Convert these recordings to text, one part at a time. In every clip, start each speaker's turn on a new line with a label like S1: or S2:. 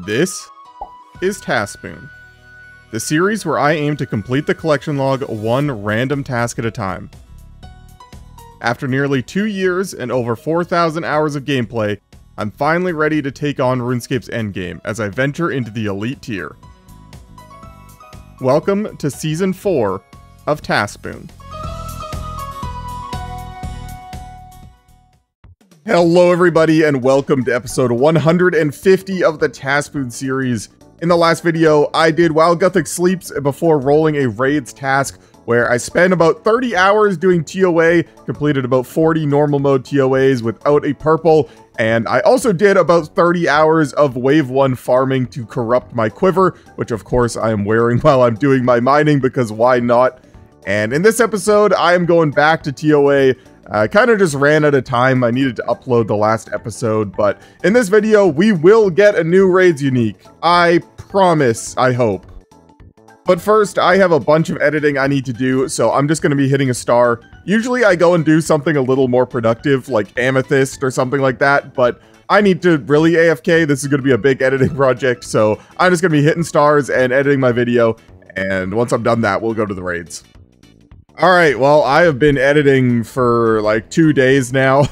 S1: This is TaskSpoon, the series where I aim to complete the collection log one random task at a time. After nearly 2 years and over 4,000 hours of gameplay, I'm finally ready to take on RuneScape's endgame as I venture into the elite tier. Welcome to Season 4 of TaskSpoon. Hello everybody and welcome to episode 150 of the TaskSpoon series. In the last video, I did While Gothic Sleeps before rolling a raids task where I spent about 30 hours doing TOA, completed about 40 normal mode TOAs without a purple, and I also did about 30 hours of wave 1 farming to corrupt my quiver, which of course I am wearing while I'm doing my mining because why not? And in this episode, I am going back to TOA. I kind of just ran out of time. I needed to upload the last episode, but in this video, we will get a new raids unique. I promise, I hope. But first, I have a bunch of editing I need to do, so I'm just going to be hitting a star. Usually I go and do something a little more productive, like Amethyst or something like that, but I need to really AFK. This is going to be a big editing project, so I'm just going to be hitting stars and editing my video, and once I'm done that, we'll go to the raids. Alright, well, I have been editing for like 2 days now,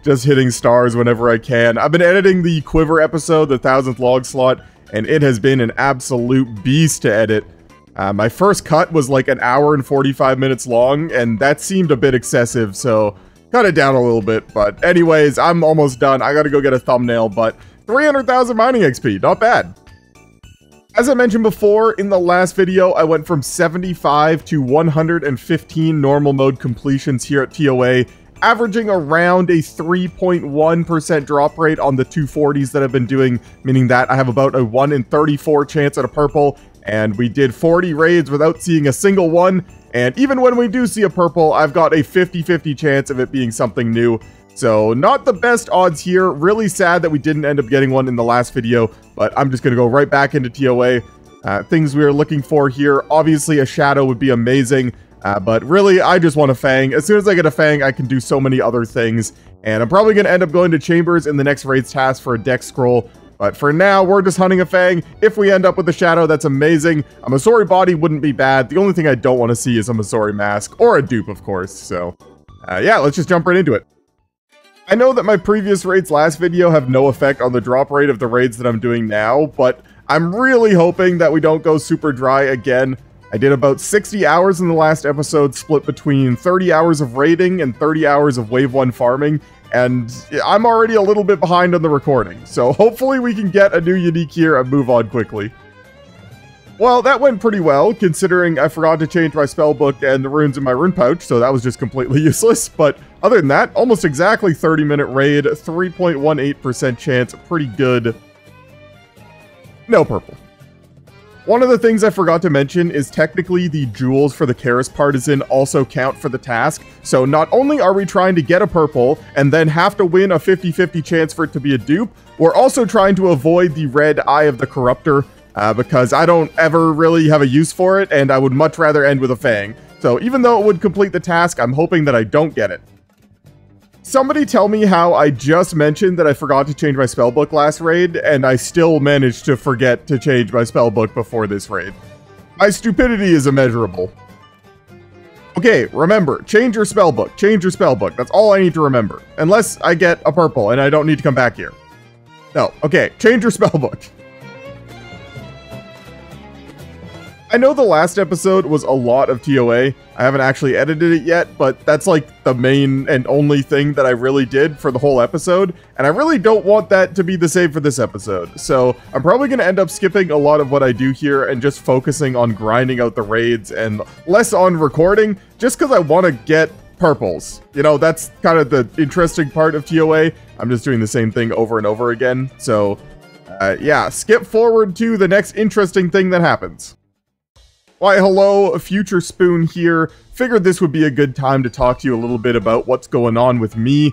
S1: just hitting stars whenever I can. I've been editing the Quiver episode, the 1000th log slot, and it has been an absolute beast to edit. My first cut was like an hour and 45 minutes long, and that seemed a bit excessive, so cut it down a little bit. But anyways, I'm almost done. I gotta go get a thumbnail, but 300,000 mining XP, not bad. As I mentioned before, in the last video, I went from 75 to 115 normal mode completions here at TOA, averaging around a 3.1% drop rate on the 240s that I've been doing, meaning that I have about a 1 in 34 chance at a purple, and we did 40 raids without seeing a single one, and even when we do see a purple, I've got a 50-50 chance of it being something new. So, not the best odds here. Really sad that we didn't end up getting one in the last video, but I'm just going to go right back into TOA. Things we are looking for here, obviously a shadow would be amazing, but really, I just want a fang. As soon as I get a fang, I can do so many other things, and I'm probably going to end up going to chambers in the next raids task for a deck scroll. But for now, we're just hunting a fang. If we end up with a shadow, that's amazing. A Masori body wouldn't be bad. The only thing I don't want to see is a Masori mask, or a dupe, of course. So, yeah, let's just jump right into it. I know that my previous raids last video have no effect on the drop rate of the raids that I'm doing now, but I'm really hoping that we don't go super dry again. I did about 60 hours in the last episode, split between 30 hours of raiding and 30 hours of wave 1 farming, and I'm already a little bit behind on the recording, so hopefully we can get a new unique here and move on quickly. Well, that went pretty well, considering I forgot to change my spellbook and the runes in my rune pouch, so that was just completely useless, but other than that, almost exactly 30-minute raid, 3.18% chance, pretty good. No purple. One of the things I forgot to mention is technically the jewels for the Karis Partisan also count for the task, so not only are we trying to get a purple and then have to win a 50-50 chance for it to be a dupe, we're also trying to avoid the red Eye of the Corruptor, because I don't ever really have a use for it, and I would much rather end with a fang. So even though it would complete the task, I'm hoping that I don't get it. Somebody tell me how I just mentioned that I forgot to change my spellbook last raid, and I still managed to forget to change my spellbook before this raid. My stupidity is immeasurable. Okay, remember, change your spellbook. Change your spellbook. That's all I need to remember. Unless I get a purple and I don't need to come back here. No, okay, change your spellbook. I know the last episode was a lot of TOA. I haven't actually edited it yet, but that's like the main and only thing that I really did for the whole episode, and I really don't want that to be the same for this episode. So I'm probably going to end up skipping a lot of what I do here and just focusing on grinding out the raids and less on recording, just because I want to get purples. You know, that's kind of the interesting part of TOA. I'm just doing the same thing over and over again. So yeah, skip forward to the next interesting thing that happens. Why, hello, Future Spoon here. Figured this would be a good time to talk to you a little bit about what's going on with me.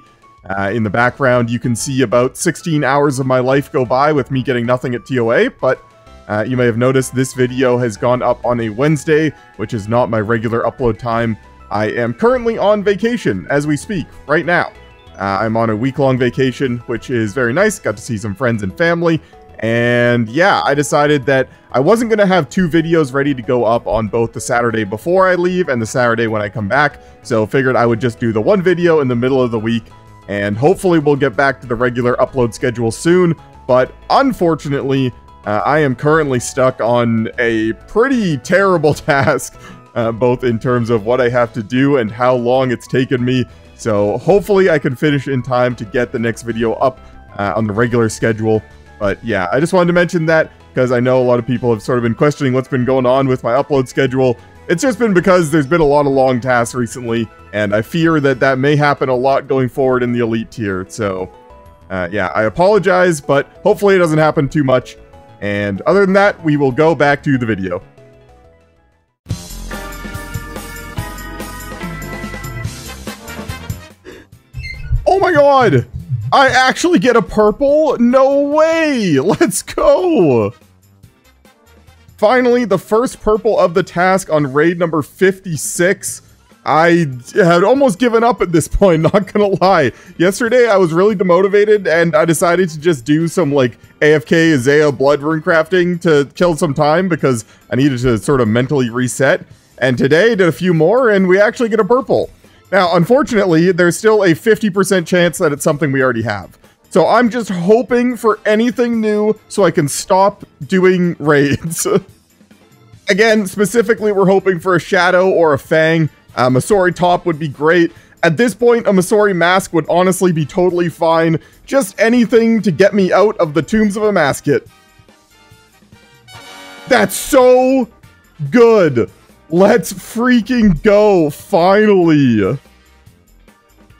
S1: In the background, you can see about 16 hours of my life go by with me getting nothing at TOA, but you may have noticed this video has gone up on a Wednesday, which is not my regular upload time. I am currently on vacation as we speak, right now. I'm on a week-long vacation, which is very nice. Got to see some friends and family, And yeah, I decided that I wasn't going to have 2 videos ready to go up on both the Saturday before I leave and the Saturday when I come back. So figured I would just do the 1 video in the middle of the week, and hopefully we'll get back to the regular upload schedule soon. But unfortunately, I am currently stuck on a pretty terrible task, both in terms of what I have to do and how long it's taken me. So hopefully I can finish in time to get the next video up on the regular schedule. But yeah, I just wanted to mention that because I know a lot of people have sort of been questioning what's been going on with my upload schedule. It's just been because there's been a lot of long tasks recently, and I fear that that may happen a lot going forward in the elite tier. So yeah, I apologize, but hopefully it doesn't happen too much. And other than that, we will go back to the video. Oh my god! I actually get a purple? No way! Let's go! Finally, the first purple of the task on raid number 56. I had almost given up at this point, not gonna lie. Yesterday, I was really demotivated, and I decided to just do some, like, AFK Isaiah blood rune crafting to kill some time, because I needed to sort of mentally reset. And today, did a few more, and we actually get a purple. Now, unfortunately, there's still a 50% chance that it's something we already have. So I'm just hoping for anything new so I can stop doing raids. Again, specifically, we're hoping for a Shadow or a Fang. Masori top would be great. At this point, a Masori mask would honestly be totally fine. Just anything to get me out of the Tombs of Amasket. That's so good. Let's freaking go, finally.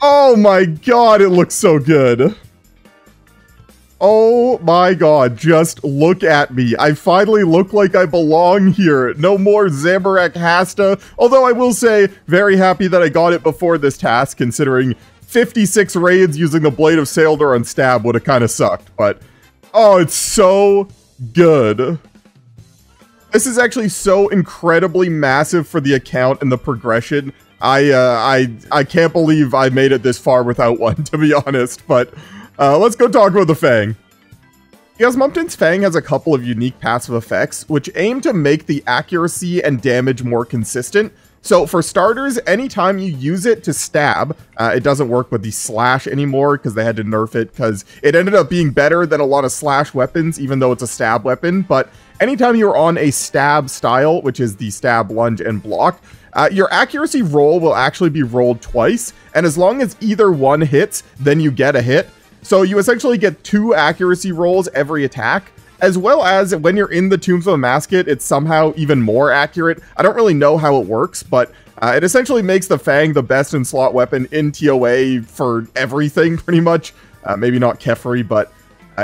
S1: Oh my god, it looks so good. Oh my god, just look at me. I finally look like I belong here. No more Zamorak Hasta. Although I will say, very happy that I got it before this task, considering 56 raids using the Blade of Saildor on Stab would have kind of sucked. But, oh, it's so good. This is actually so incredibly massive for the account and the progression. I can't believe I made it this far without one, to be honest. But let's go talk about the Fang. Yasmumpton's Fang has a couple of unique passive effects, which aim to make the accuracy and damage more consistent. So for starters, anytime you use it to stab, it doesn't work with the slash anymore because they had to nerf it because it ended up being better than a lot of slash weapons, even though it's a stab weapon. But anytime you're on a stab style, which is the stab, lunge, and block, your accuracy roll will actually be rolled twice. And as long as either one hits, then you get a hit. So you essentially get 2 accuracy rolls every attack. As well as when you're in the Tombs of Amasket, it's somehow even more accurate. I don't really know how it works, but it essentially makes the Fang the best in slot weapon in TOA for everything, pretty much. Maybe not Kefri, but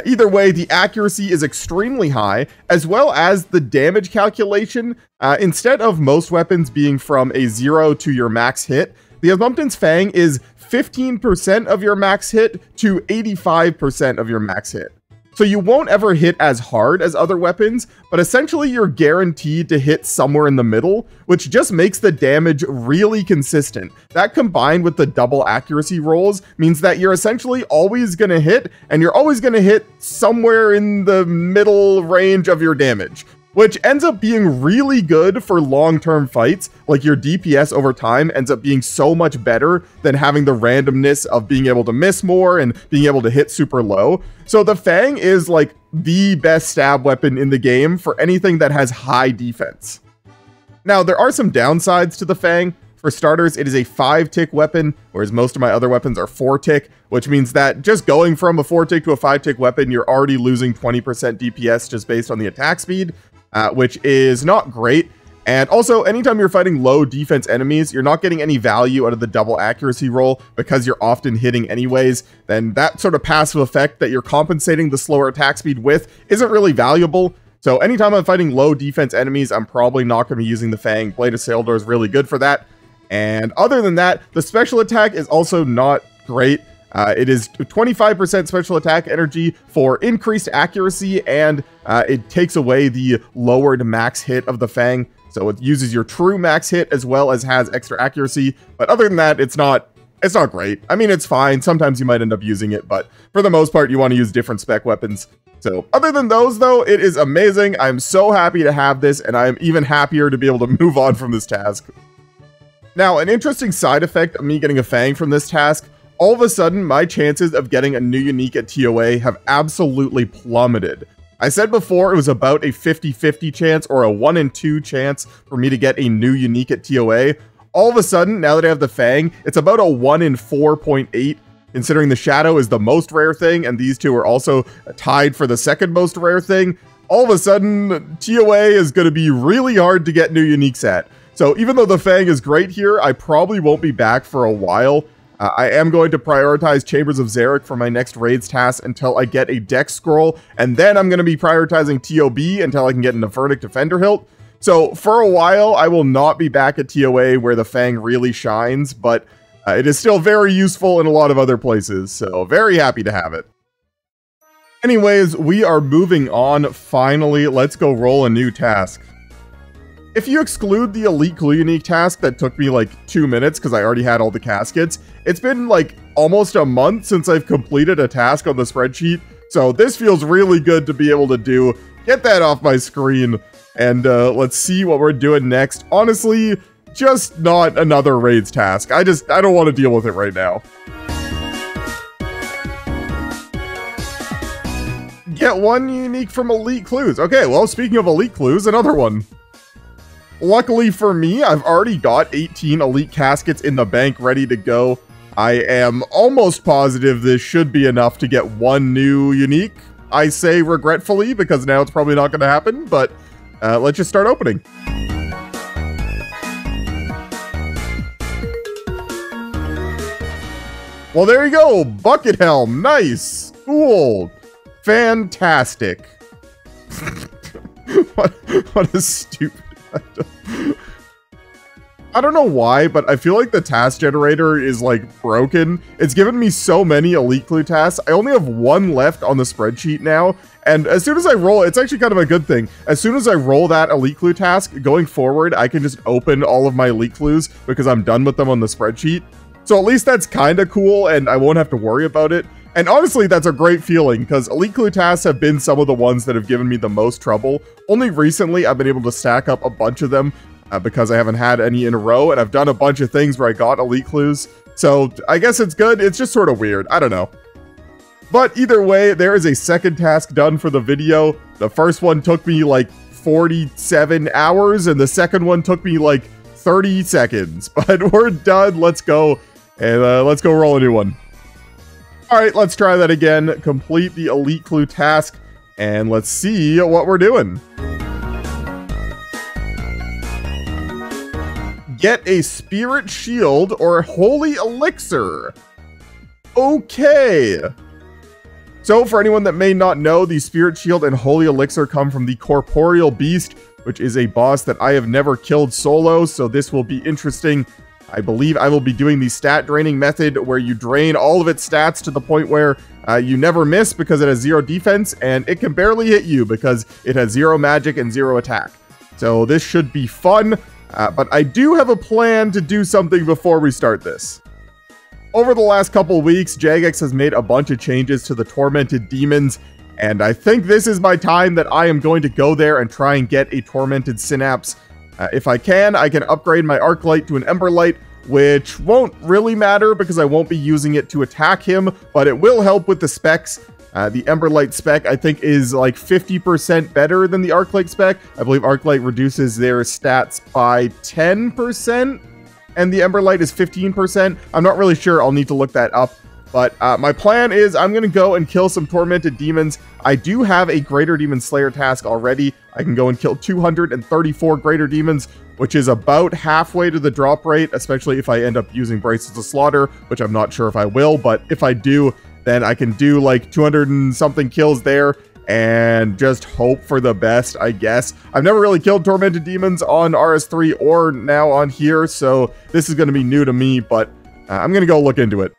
S1: either way, the accuracy is extremely high, as well as the damage calculation. Instead of most weapons being from a 0 to your max hit, the Yasmumpton's Fang is 15% of your max hit to 85% of your max hit. So you won't ever hit as hard as other weapons, but essentially you're guaranteed to hit somewhere in the middle, which just makes the damage really consistent. That combined with the double accuracy rolls means that you're essentially always going to hit, and you're always going to hit somewhere in the middle range of your damage, which ends up being really good for long-term fights. Like, your DPS over time ends up being so much better than having the randomness of being able to miss more and being able to hit super low. So the Fang is like the best stab weapon in the game for anything that has high defense. Now, there are some downsides to the Fang. For starters, it is a 5-tick weapon, whereas most of my other weapons are 4-tick, which means that just going from a 4-tick to a 5-tick weapon, you're already losing 20% DPS just based on the attack speed. Which is not great. And also, anytime you're fighting low defense enemies, you're not getting any value out of the double accuracy roll because you're often hitting anyways. Then that sort of passive effect that you're compensating the slower attack speed with isn't really valuable. So anytime I'm fighting low defense enemies, I'm probably not going to be using the Fang. Blade of Saildor is really good for that. And other than that, the special attack is also not great. It is 25% special attack energy for increased accuracy, and it takes away the lowered max hit of the Fang. So it uses your true max hit as well as has extra accuracy. But other than that, it's not great. I mean, it's fine. Sometimes you might end up using it, but for the most part, you want to use different spec weapons. So other than those, though, it is amazing. I'm so happy to have this, and I'm even happier to be able to move on from this task. Now, an interesting side effect of me getting a Fang from this task, all of a sudden, my chances of getting a new unique at TOA have absolutely plummeted. I said before it was about a 50-50 chance or a 1 in 2 chance for me to get a new unique at TOA. All of a sudden, now that I have the Fang, it's about a 1 in 4.8. Considering the Shadow is the most rare thing, and these two are also tied for the second most rare thing, all of a sudden, TOA is going to be really hard to get new uniques at. So even though the Fang is great here, I probably won't be back for a while. I am going to prioritize Chambers of Xeric for my next raids task until I get a Dex Scroll, and then I'm going to be prioritizing TOB until I can get an Verdict Defender hilt. So for a while, I will not be back at TOA where the Fang really shines, but it is still very useful in a lot of other places, so very happy to have it. Anyways, we are moving on. Finally, let's go roll a new task. If you exclude the Elite Clue Unique task that took me like 2 minutes because I already had all the caskets, it's been like almost a month since I've completed a task on the spreadsheet, so this feels really good to be able to do. Get that off my screen, and let's see what we're doing next. Honestly, just not another raids task. I don't want to deal with it right now. Get 1 unique from Elite Clues. Okay, well, speaking of Elite Clues, another one. Luckily for me, I've already got 18 Elite Caskets in the bank ready to go. I am almost positive this should be enough to get 1 new unique. I say regretfully, because now it's probably not going to happen, but let's just start opening. Well, there you go. Bucket Helm. Nice. Cool. Fantastic. what a stupid item. I don't know why, but I feel like the task generator is like broken. It's given me so many Elite Clue tasks. I only have 1 left on the spreadsheet now. And as soon as I roll, it's actually kind of a good thing. As soon as I roll that Elite Clue task, going forward, I can just open all of my Elite Clues because I'm done with them on the spreadsheet. So at least that's kind of cool, and I won't have to worry about it. And honestly, that's a great feeling, because Elite Clue tasks have been some of the ones that have given me the most trouble. Only recently, I've been able to stack up a bunch of them, because I haven't had any in a row, and I've done a bunch of things where I got Elite Clues. So I guess it's good, it's just sort of weird, I don't know. But either way, there is a second task done for the video. The first one took me like 47 hours, and the second one took me like 30 seconds. But we're done, let's go. And let's go roll a new one. Alright, let's try that again. Complete the Elite Clue task, and let's see what we're doing. Get a Spirit Shield or Holy Elixir. Okay. So, for anyone that may not know, the Spirit Shield and Holy Elixir come from the Corporeal Beast, which is a boss that I have never killed solo, so this will be interesting. I believe I will be doing the stat draining method where you drain all of its stats to the point where you never miss because it has 0 defense, and it can barely hit you because it has 0 magic and 0 attack. So this should be fun, but I do have a plan to do something before we start this. Over the last couple weeks, Jagex has made a bunch of changes to the Tormented Demons, and I think this is my time that I am going to go there and try and get a Tormented Synapse. If I can upgrade my Arc Light to an Ember Light, which won't really matter because I won't be using it to attack him, but it will help with the specs. The Ember Light spec, I think, is like 50% better than the Arc Light spec. I believe Arc Light reduces their stats by 10%, and the Ember Light is 15%. I'm not really sure. I'll need to look that up. But my plan is I'm going to go and kill some Tormented Demons. I do have a Greater Demon Slayer task already. I can go and kill 234 Greater Demons, which is about halfway to the drop rate, especially if I end up using Braces of Slaughter, which I'm not sure if I will, but if I do, then I can do like 200 and something kills there and just hope for the best, I guess. I've never really killed Tormented Demons on RS3 or now on here, so this is going to be new to me, but I'm going to go look into it.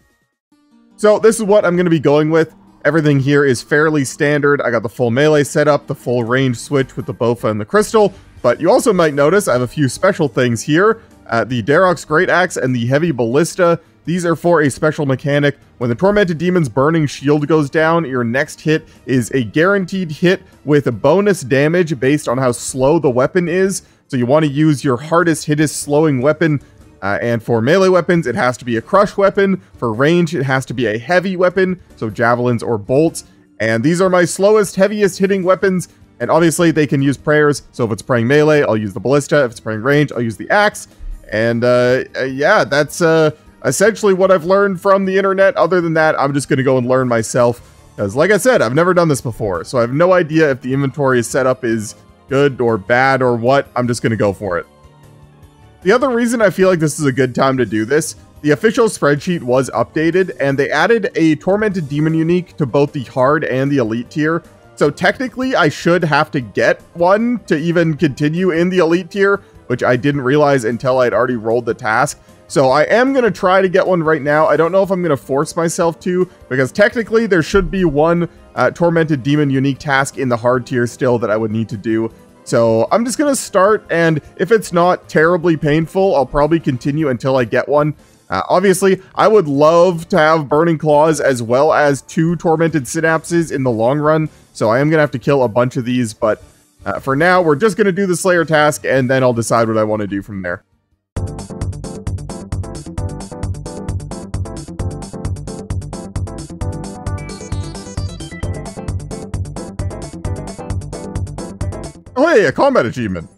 S1: So this is what I'm going to be going with. Everything here is fairly standard. I got the full melee setup, the full range switch with the Bofa and the Crystal, but you also might notice I have a few special things here. The Darok's Great Axe and the Heavy Ballista. These are for a special mechanic. When the Tormented Demon's burning shield goes down, your next hit is a guaranteed hit with a bonus damage based on how slow the weapon is. So you want to use your hardest hittest slowing weapon. And for melee weapons, it has to be a crush weapon. For range, it has to be a heavy weapon, so javelins or bolts. And these are my slowest, heaviest hitting weapons. And obviously, they can use prayers. So if it's praying melee, I'll use the ballista. If it's praying range, I'll use the axe. And yeah, that's essentially what I've learned from the internet. Other than that, I'm just going to go and learn myself. Because like I said, I've never done this before. So I have no idea if the inventory setup is good or bad or what. I'm just going to go for it. The other reason I feel like this is a good time to do this, the official spreadsheet was updated, and they added a Tormented Demon unique to both the hard and the elite tier. So technically, I should have to get one to even continue in the elite tier, which I didn't realize until I'd already rolled the task. So I am going to try to get one right now. I don't know if I'm going to force myself to, because technically there should be one Tormented Demon unique task in the hard tier still that I would need to do. So I'm just going to start, and if it's not terribly painful, I'll probably continue until I get one. Obviously, I would love to have Burning Claws as well as 2 Tormented Synapses in the long run, so I am going to have to kill a bunch of these, but for now, we're just going to do the Slayer task, and then I'll decide what I want to do from there. Oh hey, a combat achievement.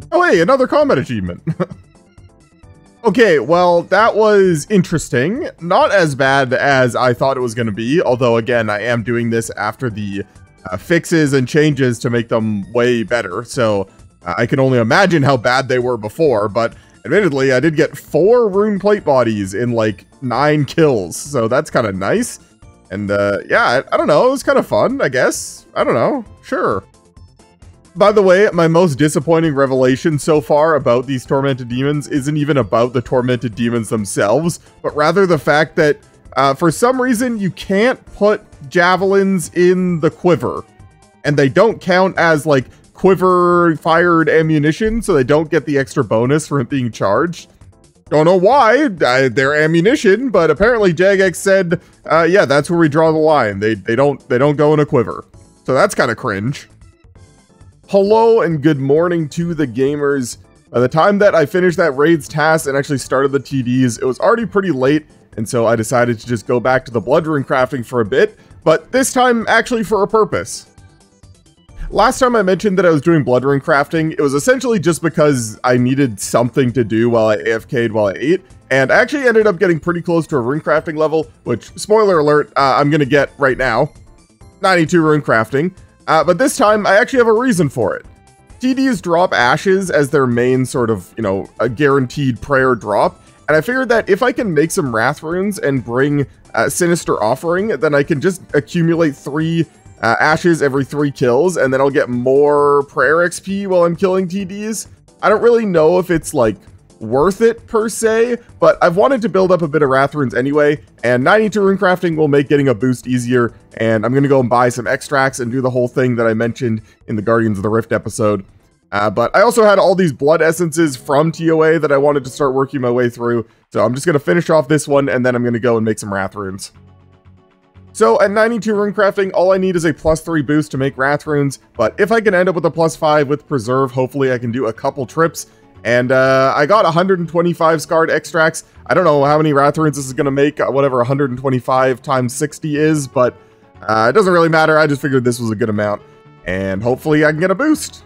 S1: Oh hey, another combat achievement. Okay, well, that was interesting. Not as bad as I thought it was going to be, although again, I am doing this after the fixes and changes to make them way better, so I can only imagine how bad they were before, but admittedly, I did get 4 rune plate bodies in like 9 kills, so that's kind of nice. And yeah, I don't know, it was kind of fun, I guess. I don't know, sure. By the way, my most disappointing revelation so far about these Tormented Demons isn't even about the Tormented Demons themselves, but rather the fact that for some reason you can't put javelins in the quiver. And they don't count as like quiver-fired ammunition, so they don't get the extra bonus for it being charged. Don't know why, they're ammunition, but apparently Jagex said, yeah, that's where we draw the line. They don't go in a quiver. So that's kind of cringe. Hello and good morning to the gamers. By the time that I finished that raids task and actually started the TDs, it was already pretty late, and so I decided to just go back to the blood rune crafting for a bit, but this time actually for a purpose. Last time I mentioned that I was doing blood rune crafting, it was essentially just because I needed something to do while I AFK'd while I ate, and I actually ended up getting pretty close to a rune crafting level, which, spoiler alert, I'm gonna get right now. 92 rune crafting, but this time I actually have a reason for it. TDs drop ashes as their main sort of, you know, a guaranteed prayer drop, and I figured that if I can make some wrath runes and bring Sinister Offering, then I can just accumulate 3 ashes every 3 kills, and then I'll get more prayer XP while I'm killing TDs. I don't really know if it's like worth it per se, but I've wanted to build up a bit of wrath runes anyway, and 92 rune crafting will make getting a boost easier, and I'm gonna go and buy some extracts and do the whole thing that I mentioned in the Guardians of the Rift episode. But I also had all these blood essences from TOA that I wanted to start working my way through, so I'm just gonna finish off this one, and then I'm gonna go and make some wrath runes. So at 92 rune crafting, all I need is a +3 boost to make wrath runes, but if I can end up with a +5 with preserve, hopefully I can do a couple trips. And I got 125 scarred extracts. I don't know how many wrath runes this is going to make, whatever 125 times 60 is, but it doesn't really matter. I just figured this was a good amount, and hopefully I can get a boost.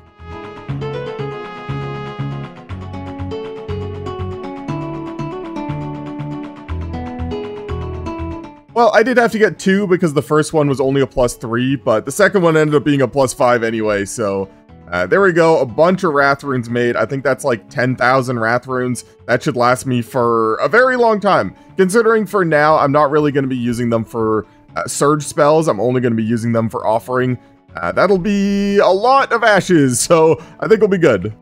S1: Well, I did have to get 2 because the first one was only a +3, but the second one ended up being a +5 anyway, so there we go, a bunch of wrath runes made. I think that's like 10,000 wrath runes. That should last me for a very long time, considering for now I'm not really going to be using them for surge spells. I'm only going to be using them for offering. That'll be a lot of ashes, so I think we'll be good.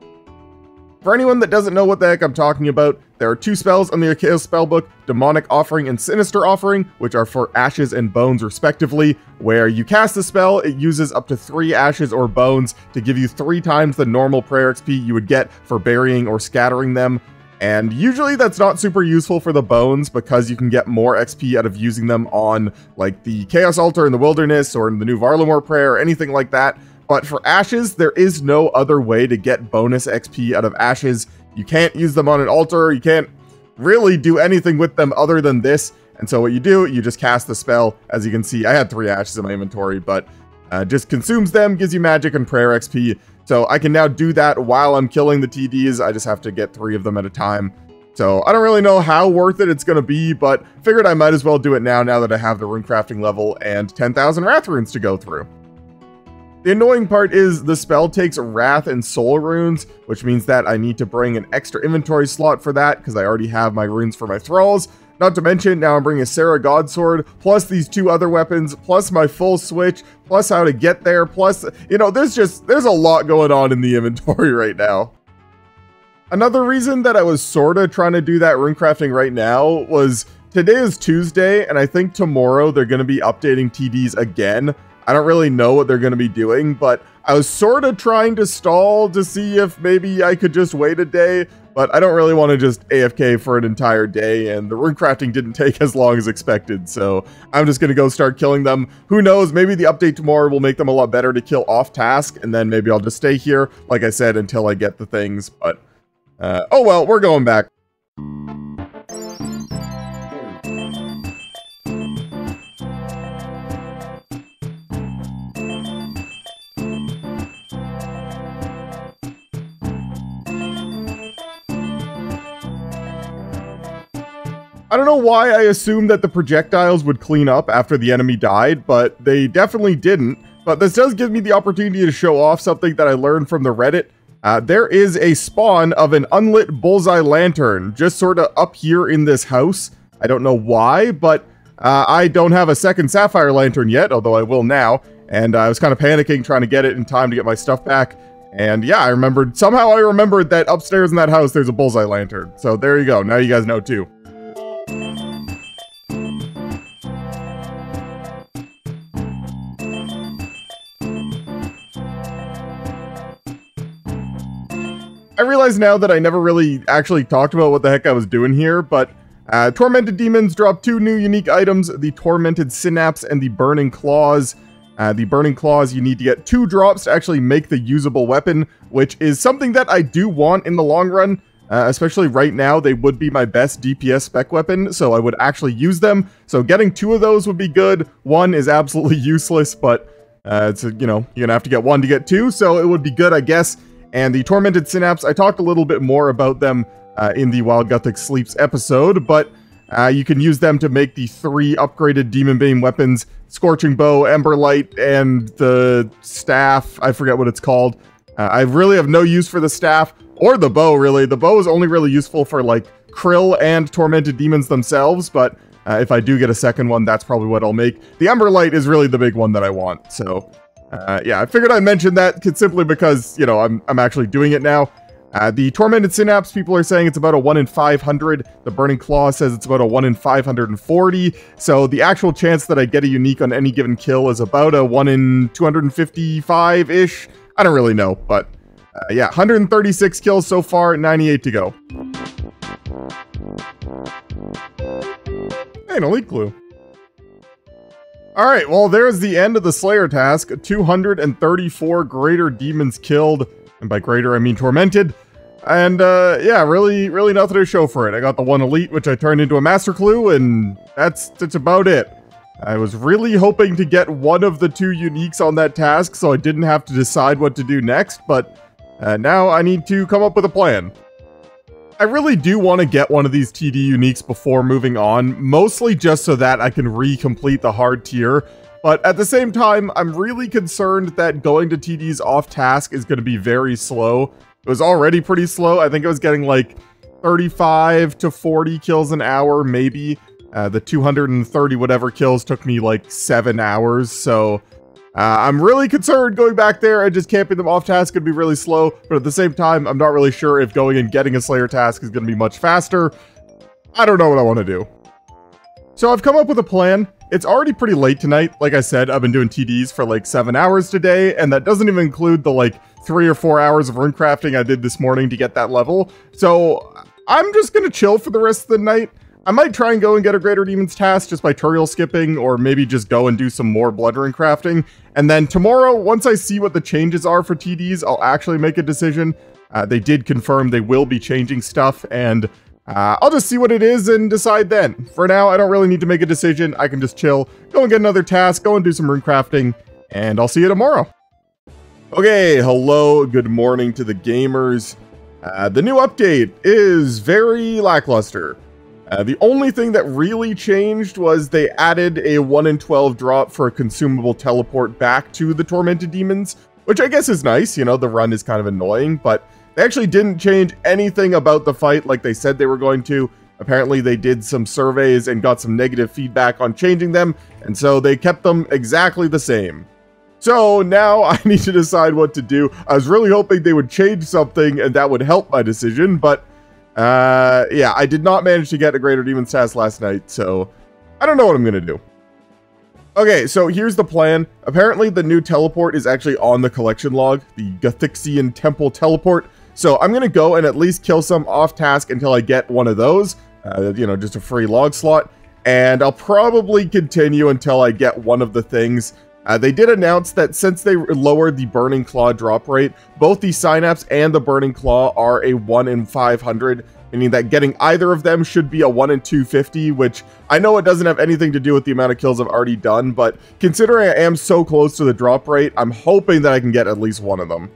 S1: For anyone that doesn't know what the heck I'm talking about, There are 2 spells on the Chaos Spellbook, Demonic Offering and Sinister Offering, which are for ashes and bones respectively. Where you cast the spell, it uses up to 3 ashes or bones to give you 3 times the normal prayer XP you would get for burying or scattering them. And usually that's not super useful for the bones because you can get more XP out of using them on like the Chaos Altar in the Wilderness or in the new Varlamore Prayer or anything like that. But for ashes, there is no other way to get bonus XP out of ashes. You can't use them on an altar. You can't really do anything with them other than this. And so what you do, you just cast the spell. As you can see, I had 3 ashes in my inventory, but just consumes them, gives you magic and prayer XP. So I can now do that while I'm killing the TDs. I just have to get 3 of them at a time. So I don't really know how worth it it's going to be, but figured I might as well do it now that I have the rune crafting level and 10,000 Wrath runes to go through. The annoying part is the spell takes Wrath and Soul runes, which means that I need to bring an extra inventory slot for that because I already have my runes for my thralls. Not to mention, now I'm bringing a Sarah Godsword, plus these 2 other weapons, plus my full switch, plus how to get there, plus, you know, there's a lot going on in the inventory right now. Another reason that I was sorta trying to do that rune crafting right now was today is Tuesday, and I think tomorrow they're going to be updating TDs again. I don't really know what they're going to be doing, but I was sort of trying to stall to see if maybe I could just wait a day, but I don't really want to just AFK for an entire day, and the rune crafting didn't take as long as expected, so I'm just going to go start killing them. Who knows, maybe the update tomorrow will make them a lot better to kill off task, and then maybe I'll just stay here, like I said, until I get the things, but oh well, we're going back. I don't know why I assumed that the projectiles would clean up after the enemy died, but they definitely didn't. But this does give me the opportunity to show off something that I learned from the Reddit. There is a spawn of an unlit bullseye lantern just sort of up here in this house. I don't know why, but I don't have a second sapphire lantern yet, although I will now. And I was kind of panicking trying to get it in time to get my stuff back. And yeah, somehow I remembered that upstairs in that house there's a bullseye lantern. So there you go, now you guys know too. I realize now that I never really actually talked about what the heck I was doing here, but Tormented Demons drop 2 new unique items, the Tormented Synapse and the Burning Claws. The Burning Claws, you need to get 2 drops to actually make the usable weapon, which is something that I do want in the long run. Especially right now, they would be my best DPS spec weapon, so I would actually use them. So getting 2 of those would be good. 1 is absolutely useless, but it's you know, you're gonna have to get 1 to get 2, so it would be good, I guess. And the Tormented Synapse, I talked a little bit more about them in the While Guthix Sleeps episode, but you can use them to make the 3 upgraded Demon Bane weapons, Scorching Bow, Emberlight, and the staff. I forget what it's called. I really have no use for the staff, or the bow, really. The bow is only really useful for, like, Krill and Tormented Demons themselves, but if I do get a second one, that's probably what I'll make. The Emberlight is really the big one that I want, so yeah, I figured I'd mention that simply because, you know, I'm actually doing it now. The Tormented Synapse, people are saying it's about a 1 in 500. The Burning Claw says it's about a 1 in 540. So the actual chance that I get a unique on any given kill is about a 1 in 255-ish. I don't really know, but yeah, 136 kills so far, 98 to go. Hey, an elite clue. Alright, well, there's the end of the Slayer task. 234 greater demons killed. And by greater, I mean tormented. And, yeah, really nothing to show for it. I got the 1 elite, which I turned into a master clue, and that's about it. I was really hoping to get 1 of the 2 uniques on that task, so I didn't have to decide what to do next, but now I need to come up with a plan. I really do want to get one of these TD uniques before moving on, mostly just so that I can re-complete the hard tier, but at the same time, I'm really concerned that going to TDs off task is going to be very slow. It was already pretty slow. I think I was getting like 35 to 40 kills an hour, maybe. The 230 whatever kills took me like 7 hours, so I'm really concerned going back there and just camping them off task could be really slow, but at the same time, I'm not really sure if going and getting a Slayer task is going to be much faster. I don't know what I want to do. So I've come up with a plan. It's already pretty late tonight. Like I said, I've been doing TDs for like 7 hours today, and that doesn't even include the like 3 or 4 hours of rune crafting I did this morning to get that level. So I'm just going to chill for the rest of the night. I might try and go and get a Greater Demons task just by tutorial skipping, or maybe just go and do some more blood rune crafting. And then tomorrow, once I see what the changes are for TDs, I'll actually make a decision. They did confirm they will be changing stuff, and I'll just see what it is and decide then. For now, I don't really need to make a decision. I can just chill, go and get another task, go and do some rune crafting, and I'll see you tomorrow. Okay, hello, good morning to the gamers. The new update is very lackluster. The only thing that really changed was they added a 1 in 12 drop for a consumable teleport back to the Tormented Demons, which I guess is nice. You know, the run is kind of annoying, but they actually didn't change anything about the fight like they said they were going to. Apparently they did some surveys and got some negative feedback on changing them, and so they kept them exactly the same. So now I need to decide what to do. I was really hoping they would change something and that would help my decision, but yeah, I did not manage to get a Greater Demons task last night, so I don't know what I'm gonna do. Okay, so here's the plan. Apparently the new teleport is actually on the collection log, the Gothixian Temple teleport. So I'm gonna go and at least kill some off task until I get one of those, you know, just a free log slot. And I'll probably continue until I get one of the things. They did announce that since they lowered the Burning Claw drop rate, both the Synapse and the Burning Claw are a 1 in 500, meaning that getting either of them should be a 1 in 250, which I know it doesn't have anything to do with the amount of kills I've already done, but considering I am so close to the drop rate, I'm hoping that I can get at least one of them.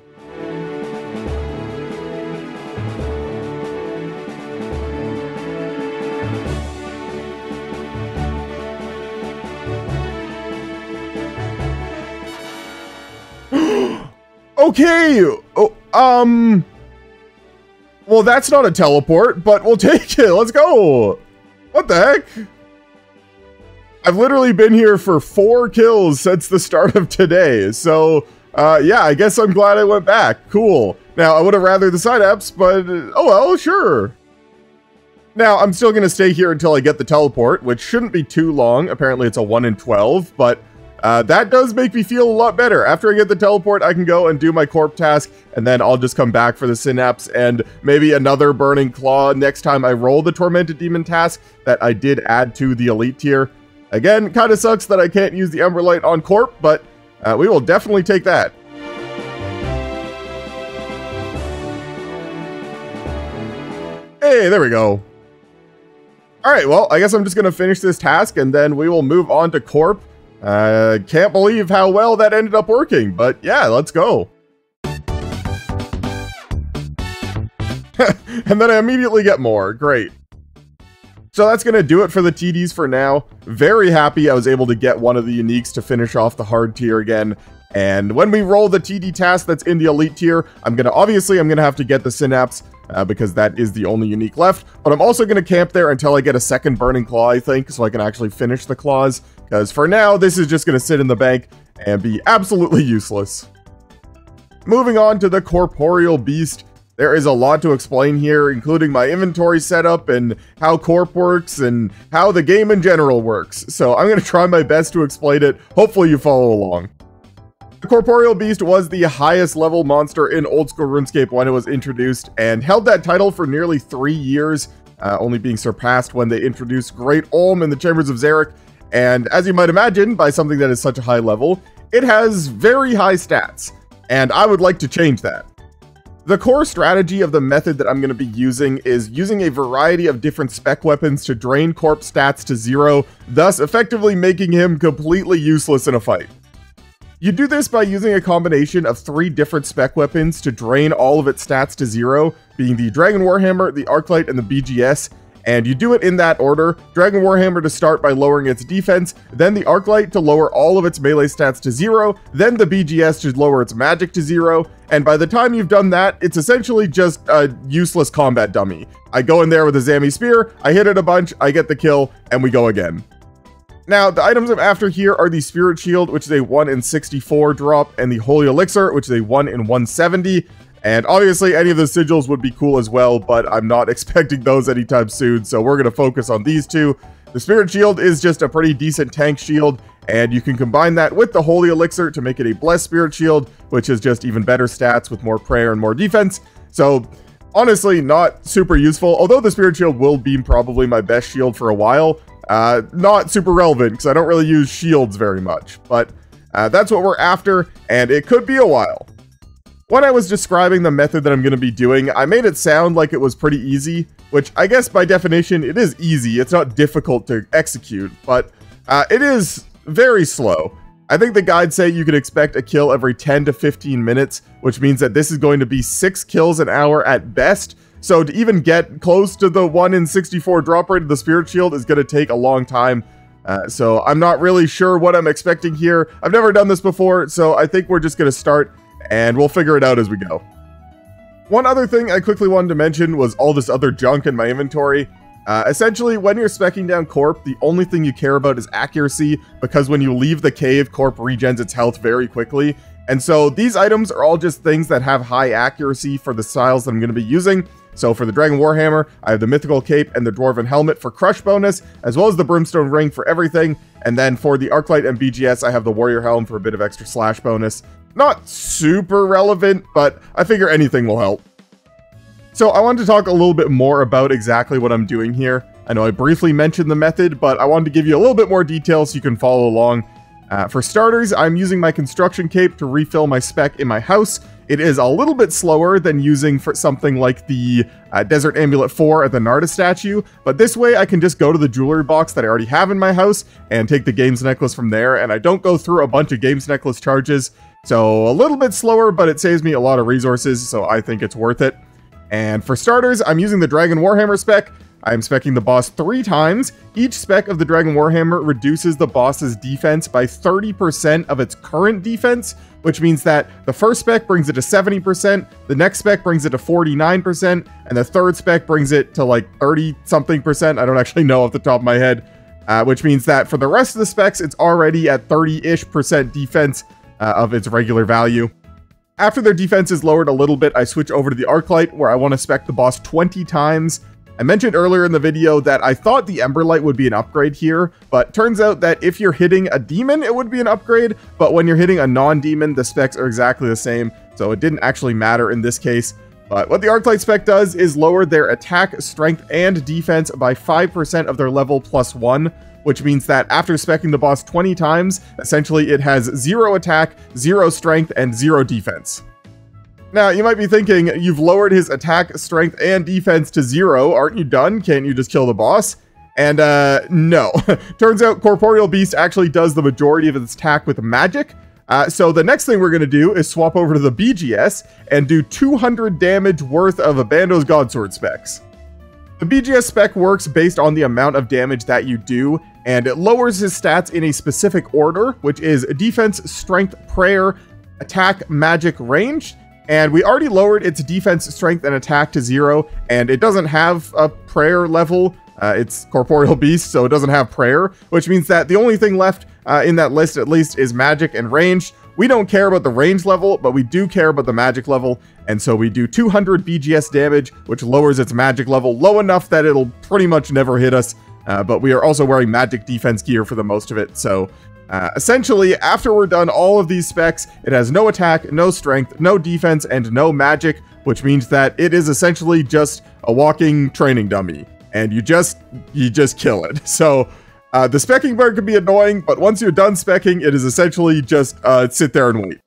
S1: Okay, well, that's not a teleport, but we'll take it. Let's go. What the heck? I've literally been here for 4 kills since the start of today. So, yeah, I guess I'm glad I went back. Cool. Now, I would have rather the Synapse, but oh well, sure. Now, I'm still going to stay here until I get the teleport, which shouldn't be too long. Apparently, it's a 1 in 12, but that does make me feel a lot better. After I get the teleport, I can go and do my Corp task, and then I'll just come back for the Synapse and maybe another Burning Claw next time I roll the Tormented Demon task that I did add to the Elite tier. Again, kind of sucks that I can't use the Emberlight on Corp, but we will definitely take that. Hey, there we go. Alright, well, I guess I'm just going to finish this task, and then we will move on to Corp. Can't believe how well that ended up working, but yeah, let's go. And then I immediately get more. Great. So that's going to do it for the TDs for now. Very happy I was able to get one of the uniques to finish off the hard tier again. And when we roll the TD task that's in the Elite tier, I'm going to have to get the Synapse, because that is the only unique left. But I'm also going to camp there until I get a second Burning Claw, I think, so I can actually finish the claws. Because for now, this is just going to sit in the bank and be absolutely useless. Moving on to the Corporeal Beast. There is a lot to explain here, including my inventory setup and how Corp works and how the game in general works. So I'm going to try my best to explain it. Hopefully you follow along. The Corporeal Beast was the highest level monster in Old School RuneScape when it was introduced, and held that title for nearly 3 years, only being surpassed when they introduced Great Olm in the Chambers of Xeric. And as you might imagine, by something that is such a high level, it has very high stats, and I would like to change that. The core strategy of the method that I'm going to be using is using a variety of different spec weapons to drain Corp stats to 0, thus effectively making him completely useless in a fight. You do this by using a combination of 3 different spec weapons to drain all of its stats to 0, being the Dragon Warhammer, the Arclight, and the BGS, and you do it in that order. Dragon Warhammer to start by lowering its defense, then the Arclight to lower all of its melee stats to 0, then the BGS to lower its magic to 0, and by the time you've done that, it's essentially just a useless combat dummy. I go in there with a Zami Spear, I hit it a bunch, I get the kill, and we go again. Now, the items I'm after here are the Spirit Shield, which is a 1 in 64 drop, and the Holy Elixir, which is a 1 in 170. And obviously, any of the sigils would be cool as well, but I'm not expecting those anytime soon, so we're going to focus on these two. The Spirit Shield is just a pretty decent tank shield, and you can combine that with the Holy Elixir to make it a Blessed Spirit Shield, which is just even better stats with more prayer and more defense. So, honestly, not super useful, although the Spirit Shield will be probably my best shield for a while. Not super relevant, because I don't really use shields very much, but that's what we're after, and it could be a while. When I was describing the method that I'm going to be doing, I made it sound like it was pretty easy, which I guess by definition it is easy. It's not difficult to execute, but it is very slow. I think the guides say you can expect a kill every 10 to 15 minutes, which means that this is going to be 6 kills an hour at best. So to even get close to the 1 in 64 drop rate of the Spirit Shield is going to take a long time. So I'm not really sure what I'm expecting here. I've never done this before, so I think we're just going to start and we'll figure it out as we go. One other thing I quickly wanted to mention was all this other junk in my inventory. Essentially, when you're speccing down Corp, the only thing you care about is accuracy, because when you leave the cave, Corp regens its health very quickly. And so these items are all just things that have high accuracy for the styles that I'm going to be using. So for the Dragon Warhammer, I have the Mythical Cape and the Dwarven Helmet for Crush bonus, as well as the Brimstone Ring for everything. And then for the Arclight and BGS, I have the Warrior Helm for a bit of extra slash bonus. Not super relevant, but I figure anything will help. So I wanted to talk a little bit more about exactly what I'm doing here. I know I briefly mentioned the method, but I wanted to give you a little bit more detail so you can follow along. For starters, I'm using my construction cape to refill my spec in my house. It is a little bit slower than using for something like the Desert Amulet 4 at the Narda statue, but this way I can just go to the jewelry box that I already have in my house and take the Games Necklace from there, and I don't go through a bunch of Games Necklace charges. So a little bit slower, but it saves me a lot of resources, so I think it's worth it. And for starters, I'm using the Dragon Warhammer spec. I'm specking the boss 3 times. Each spec of the Dragon Warhammer reduces the boss's defense by 30% of its current defense, which means that the first spec brings it to 70%, the next spec brings it to 49%, and the third spec brings it to like 30-something%. I don't actually know off the top of my head, which means that for the rest of the specs, it's already at 30-ish% defense of its regular value. After their defense is lowered a little bit, I switch over to the Arclight, where I want to spec the boss 20 times. I mentioned earlier in the video that I thought the Emberlight would be an upgrade here, but turns out that if you're hitting a demon, it would be an upgrade, but when you're hitting a non-demon, the specs are exactly the same, so it didn't actually matter in this case. But what the Arclight spec does is lower their attack, strength, and defense by 5% of their level +1, which means that after speccing the boss 20 times, essentially it has 0 attack, 0 strength, and 0 defense. Now, you might be thinking, you've lowered his attack, strength, and defense to 0. Aren't you done? Can't you just kill the boss? And, no. Turns out Corporeal Beast actually does the majority of its attack with magic. So the next thing we're going to do is swap over to the BGS and do 200 damage worth of Abando's Godsword specs. The BGS spec works based on the amount of damage that you do, and it lowers his stats in a specific order, which is defense, strength, prayer, attack, magic, range. And we already lowered its defense, strength, and attack to 0, and it doesn't have a prayer level. It's Corporeal Beast, so it doesn't have prayer, which means that the only thing left in that list, at least, is magic and range. We don't care about the range level, but we do care about the magic level, and so we do 200 BGS damage, which lowers its magic level low enough that it'll pretty much never hit us, but we are also wearing magic defense gear for the most of it, so essentially, after we're done all of these specs, it has no attack, no strength, no defense, and no magic, which means that it is essentially just a walking training dummy, and you just kill it. So the specking part can be annoying, but once you're done specking, it is essentially just sit there and wait.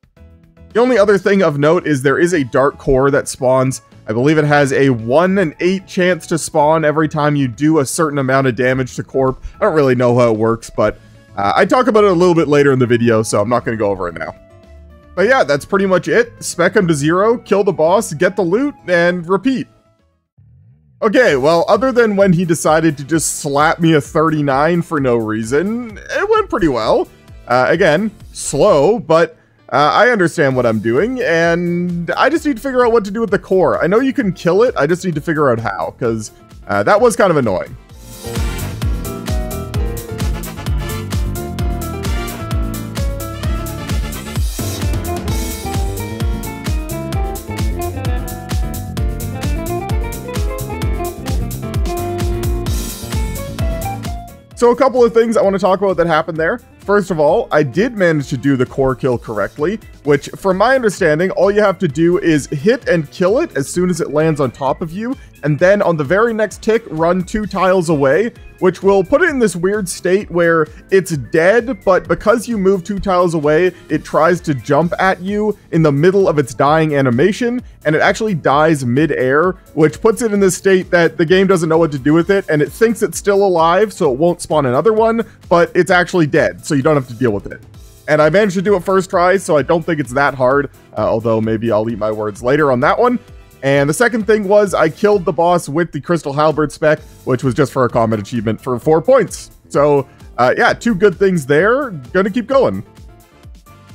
S1: The only other thing of note is there is a dark core that spawns. I believe it has a 1 in 8 chance to spawn every time you do a certain amount of damage to Corp. I don't really know how it works, but I talk about it a little bit later in the video, so I'm not going to go over it now. But yeah, that's pretty much it. Spec him to 0, kill the boss, get the loot, and repeat. Okay, well, other than when he decided to just slap me a 39 for no reason, it went pretty well. Again, slow, but I understand what I'm doing, and I just need to figure out what to do with the core. I know you can kill it, I just need to figure out how, because that was kind of annoying. So a couple of things I want to talk about that happened there. First of all, I did manage to do the core kill correctly, which from my understanding, all you have to do is hit and kill it as soon as it lands on top of you, and then on the very next tick, run 2 tiles away, which will put it in this weird state where it's dead, but because you move 2 tiles away, it tries to jump at you in the middle of its dying animation, and it actually dies mid-air, which puts it in this state that the game doesn't know what to do with it, and it thinks it's still alive, so it won't spawn another one, but it's actually dead, so you don't have to deal with it. And I managed to do it first try, so I don't think it's that hard, although maybe I'll eat my words later on that one. And the second thing was I killed the boss with the Crystal Halberd spec, which was just for a combat achievement for 4 points. So yeah, 2 good things there. Gonna keep going.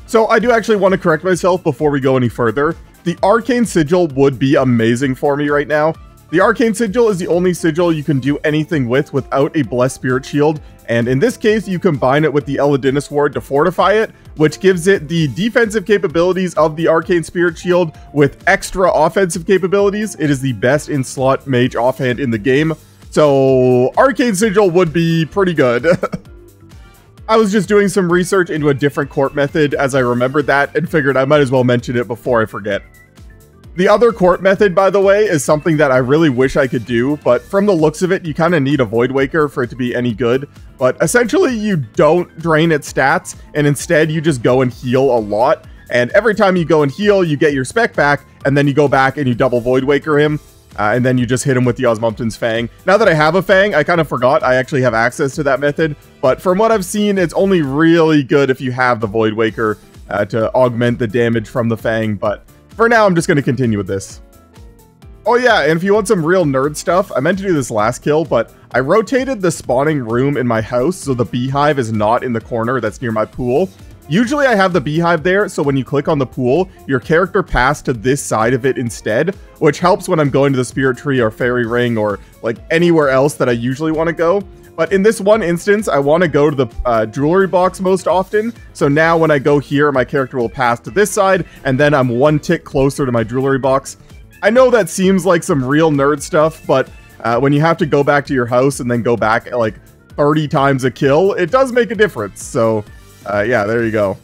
S1: So I do actually want to correct myself before we go any further. The Arcane Sigil would be amazing for me right now. The Arcane Sigil is the only sigil you can do anything with without a Blessed Spirit Shield, and in this case you combine it with the Eladinus Ward to fortify it, which gives it the defensive capabilities of the Arcane Spirit Shield with extra offensive capabilities. It is the best in slot mage offhand in the game, so Arcane Sigil would be pretty good. I was just doing some research into a different Corp method as I remembered that and figured I might as well mention it before I forget. The other Corp method, by the way, is something that I really wish I could do, but from the looks of it, you kind of need a Void Waker for it to be any good. But essentially, you don't drain its stats, and instead you just go and heal a lot. And every time you go and heal, you get your spec back, and then you go back and you double Void Waker him, and then you just hit him with the Osmumten's Fang. Now that I have a Fang, I kind of forgot I actually have access to that method, but from what I've seen, it's only really good if you have the Void Waker to augment the damage from the Fang, but for now, I'm just going to continue with this. Oh yeah, and if you want some real nerd stuff, I meant to do this last kill, but I rotated the spawning room in my house so the beehive is not in the corner that's near my pool. Usually I have the beehive there, so when you click on the pool, your character passed to this side of it instead, which helps when I'm going to the spirit tree or fairy ring or like anywhere else that I usually want to go. But in this one instance, I want to go to the jewelry box most often. So now when I go here, my character will pass to this side, and then I'm 1 tick closer to my jewelry box. I know that seems like some real nerd stuff, but when you have to go back to your house and then go back like 30 times a kill, it does make a difference. So yeah, there you go.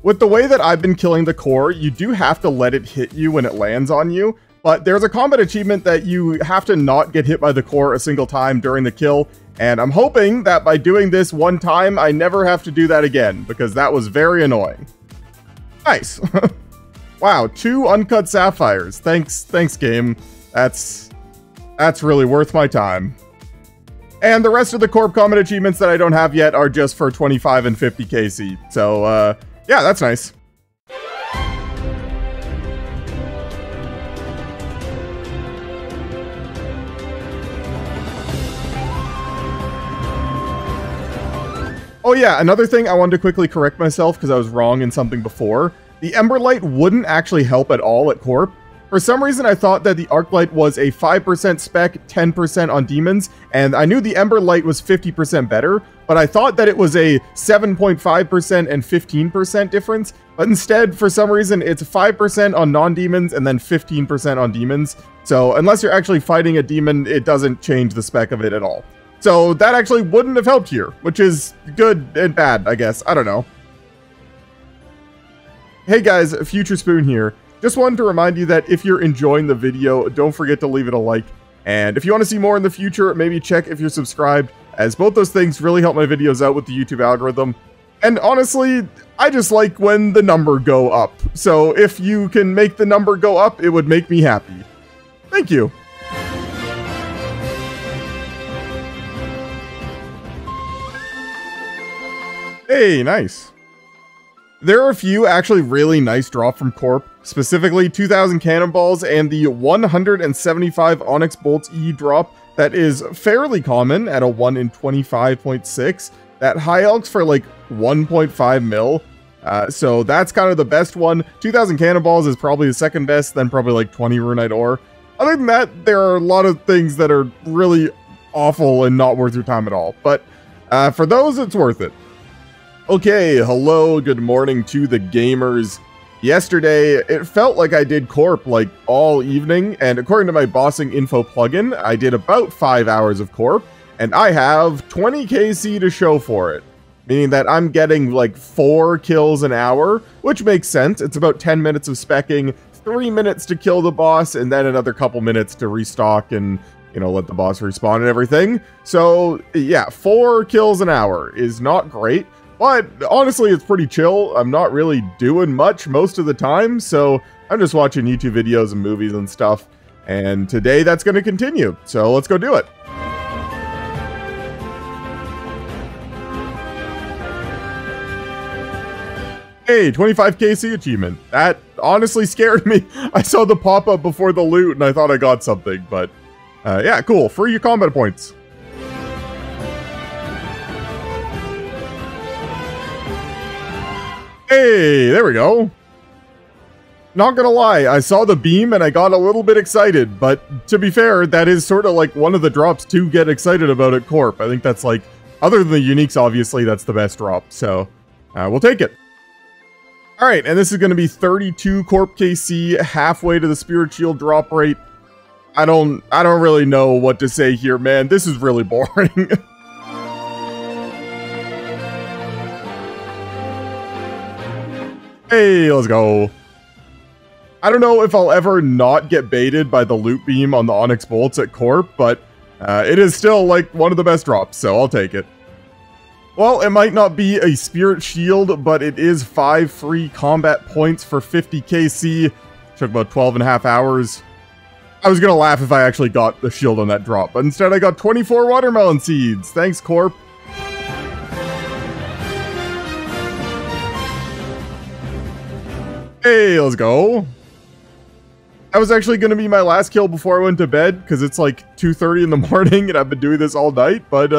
S1: With the way that I've been killing the core, you do have to let it hit you when it lands on you, but there's a combat achievement that you have to not get hit by the core a single time during the kill, and I'm hoping that by doing this one time, I never have to do that again, because that was very annoying. Nice. Wow, 2 uncut sapphires. Thanks game. That's really worth my time. And the rest of the Corp combat achievements that I don't have yet are just for 25 and 50 KC, so yeah, that's nice. Oh yeah, another thing I wanted to quickly correct myself because I was wrong in something before. The Emberlight wouldn't actually help at all at Corp. For some reason, I thought that the Arclight was a 5% spec, 10% on demons, and I knew the Emberlight was 50% better, but I thought that it was a 7.5% and 15% difference, but instead, for some reason, it's 5% on non-demons and then 15% on demons. So unless you're actually fighting a demon, it doesn't change the spec of it at all. So that actually wouldn't have helped here, which is good and bad, I guess. I don't know. Hey guys, Future Spoon here. Just wanted to remind you that if you're enjoying the video, don't forget to leave it a like. And if you want to see more in the future, maybe check if you're subscribed, as both those things really help my videos out with the YouTube algorithm. And honestly, I just like when the number go up. So if you can make the number go up, it would make me happy. Thank you. Hey, nice. There are a few actually really nice drops from Corp, specifically 2,000 Cannonballs and the 175 Onyx Bolts E drop that is fairly common at a 1 in 25.6. That High Elks for like 1.5 mil. So that's kind of the best one. 2,000 Cannonballs is probably the second best, then probably like 20 Runite Ore. Other than that, there are a lot of things that are really awful and not worth your time at all. But for those, it's worth it. Okay, hello, good morning to the gamers. Yesterday, it felt like I did Corp like all evening, and according to my bossing info plugin, I did about 5 hours of Corp, and I have 20 KC to show for it. Meaning that I'm getting like 4 kills an hour, which makes sense. It's about 10 minutes of specking, 3 minutes to kill the boss, and then another couple minutes to restock and, you know, let the boss respawn and everything. So yeah, 4 kills an hour is not great. But honestly, it's pretty chill. I'm not really doing much most of the time, so I'm just watching YouTube videos and movies and stuff. And today that's going to continue, so let's go do it. Hey, 25 KC achievement. That honestly scared me. I saw the pop-up before the loot and I thought I got something, but yeah, cool. Free your combat points. Hey, there we go. Not gonna lie, I saw the beam and I got a little bit excited, but to be fair, that is sort of like one of the drops to get excited about at Corp. I think that's like, other than the uniques, obviously, that's the best drop, so we'll take it. Alright, and this is gonna be 32 Corp KC, halfway to the Spirit Shield drop rate. I don't really know what to say here, man. This is really boring. Hey, let's go. I don't know if I'll ever not get baited by the loot beam on the Onyx Bolts at Corp, but it is still like one of the best drops, so I'll take it. Well, it might not be a Spirit Shield, but it is 5 free combat points for 50 KC. Took about 12.5 hours. I was gonna laugh if I actually got the shield on that drop, but instead I got 24 watermelon seeds. Thanks, Corp. Hey, let's go. That was actually going to be my last kill before I went to bed, because it's like 2:30 in the morning and I've been doing this all night, but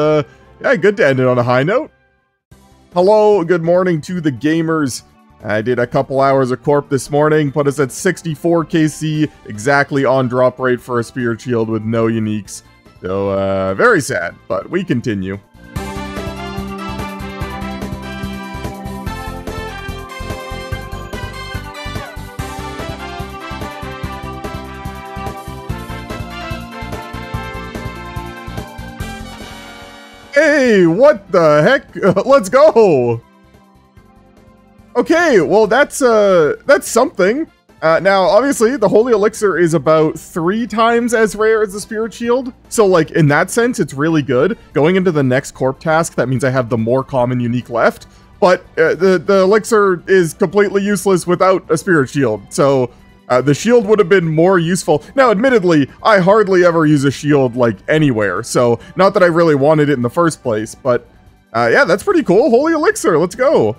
S1: yeah, good to end it on a high note. Hello, good morning to the gamers. I did a couple hours of Corp this morning, put us at 64 KC, exactly on drop rate for a Spirit Shield with no uniques. So, very sad, but we continue. Hey, what the heck? Let's go! Okay, well that's something. Now, obviously, the Holy Elixir is about 3 times as rare as the Spirit Shield. So, like, in that sense, it's really good. Going into the next Corp task, that means I have the more common unique left. But the Elixir is completely useless without a Spirit Shield. So, the shield would have been more useful. Now, admittedly, I hardly ever use a shield, like, anywhere. So, not that I really wanted it in the first place. But, yeah, that's pretty cool. Holy Elixir, let's go.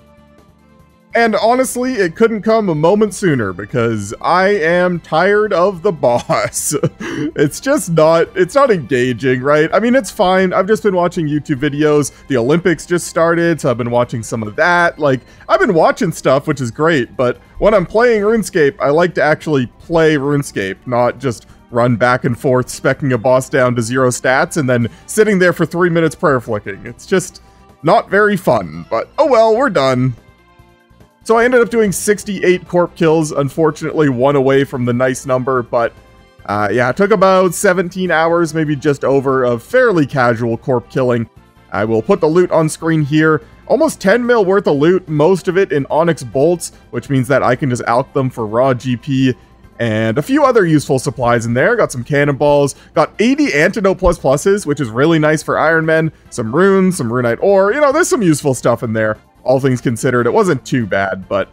S1: And honestly, it couldn't come a moment sooner because I am tired of the boss. It's not engaging, right? I mean, it's fine. I've just been watching YouTube videos. The Olympics just started, so I've been watching some of that. Like, I've been watching stuff, which is great, but when I'm playing RuneScape, I like to actually play RuneScape, not just run back and forth, specking a boss down to 0 stats, and then sitting there for 3 minutes prayer flicking. It's just not very fun, but oh well, we're done. So I ended up doing 68 Corp kills, unfortunately 1 away from the nice number, but yeah, it took about 17 hours, maybe just over, of fairly casual Corp killing. I will put the loot on screen here. Almost 10 mil worth of loot, most of it in Onyx Bolts, which means that I can just alch them for raw GP, and a few other useful supplies in there. Got some cannonballs, got 80 Antidote ++s, which is really nice for Iron Men, some runes, some runite ore, you know, there's some useful stuff in there. All things considered, it wasn't too bad, but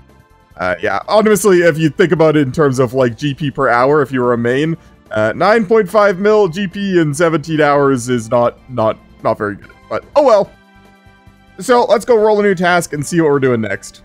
S1: yeah, honestly, if you think about it in terms of like GP per hour, if you were a main, 9.5 mil GP in 17 hours is not very good, but oh well. So let's go roll a new task and see what we're doing next.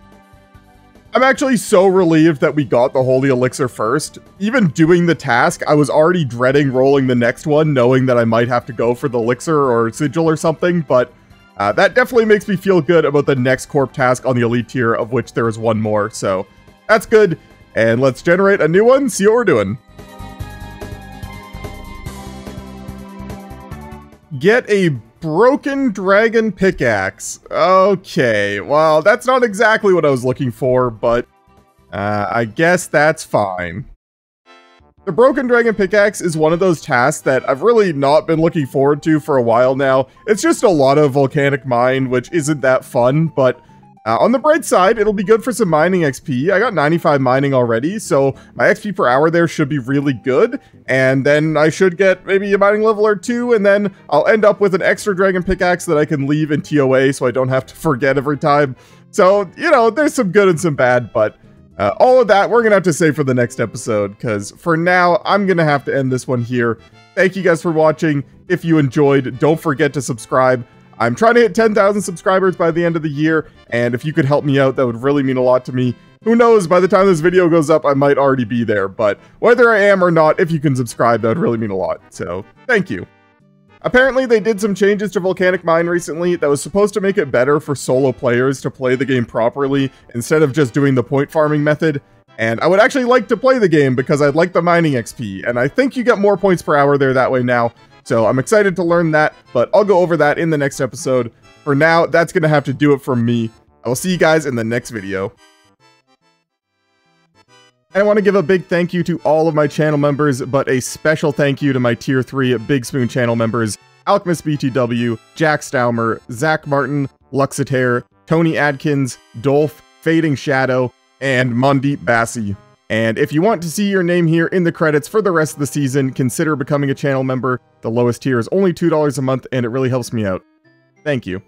S1: I'm actually so relieved that we got the Holy Elixir first. Even doing the task, I was already dreading rolling the next one, knowing that I might have to go for the Elixir or Sigil or something, but that definitely makes me feel good about the next Corp task on the Elite tier, of which there is 1 more, so that's good. And let's generate a new one, see what we're doing. Get a broken dragon pickaxe. Okay, well, that's not exactly what I was looking for, but I guess that's fine. The broken dragon pickaxe is one of those tasks that I've really not been looking forward to for a while now. It's just a lot of volcanic mine, which isn't that fun, but on the bright side, it'll be good for some mining XP. I got 95 mining already, so my XP per hour there should be really good, and then I should get maybe a mining level or two, and then I'll end up with an extra dragon pickaxe that I can leave in TOA so I don't have to forget every time. So, you know, there's some good and some bad, but all of that we're gonna have to save for the next episode, because for now, I'm gonna have to end this one here. Thank you guys for watching. If you enjoyed, don't forget to subscribe. I'm trying to hit 10,000 subscribers by the end of the year, and if you could help me out, that would really mean a lot to me. Who knows, by the time this video goes up, I might already be there, but whether I am or not, if you can subscribe, that would really mean a lot, so thank you. Apparently, they did some changes to Volcanic Mine recently that was supposed to make it better for solo players to play the game properly, instead of just doing the point farming method, and I would actually like to play the game because I'd like the mining XP, and I think you get more points per hour there that way now. So I'm excited to learn that, but I'll go over that in the next episode. For now, that's going to have to do it from me. I will see you guys in the next video. And I want to give a big thank you to all of my channel members, but a special thank you to my Tier 3 Big Spoon channel members, Alchemist BTW, Jack Staumer, Zach Martin, Luxitaire, Tony Adkins, Dolph, Fading Shadow, and Mandeep Bassi. And if you want to see your name here in the credits for the rest of the season, consider becoming a channel member. The lowest tier is only $2 a month, and it really helps me out. Thank you.